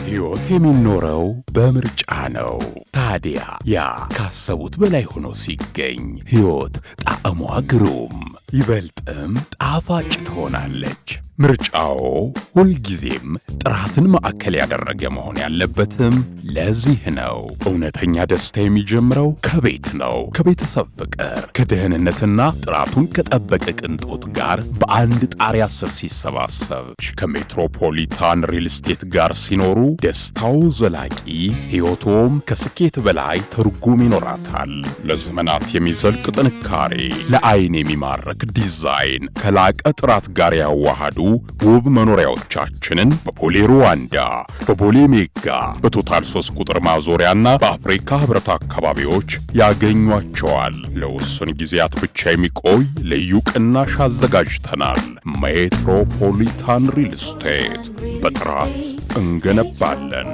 ሕይወት የሚኖረው በምርጫ ነው። ታዲያ ያ ካሰቡት በላይ ሆኖ ሲገኝ ሕይወት ጣዕሟ ግሩም ይበልጥም ጣፋጭ ትሆናለች። ምርጫው ሁልጊዜም ጥራትን ማዕከል ያደረገ መሆን ያለበትም ለዚህ ነው። እውነተኛ ደስታ የሚጀምረው ከቤት ነው። ከቤተሰብ ፍቅር፣ ከደህንነትና ጥራቱን ከጠበቀ ቅንጦት ጋር በአንድ ጣሪያ ስር ሲሰባሰብ ከሜትሮፖሊታን ሪል ስቴት ጋር ሲኖሩ ደስታው ዘላቂ፣ ሕይወቶም ከስኬት በላይ ትርጉም ይኖራታል። ለዘመናት የሚዘልቅ ጥንካሬ፣ ለዓይን የሚማርክ ዲዛይን ከላቀ ጥራት ጋር ያዋሃዱ ውብ መኖሪያዎቻችንን በቦሌ ሩዋንዳ፣ በቦሌ ሜጋ፣ በቶታል 3 ቁጥር ማዞሪያና በአፍሪካ ህብረት አካባቢዎች ያገኟቸዋል። ለውስን ጊዜያት ብቻ የሚቆይ ልዩ ቅናሽ አዘጋጅተናል። ሜትሮፖሊታን ሪል ስቴት፣ በጥራት እንገነባለን።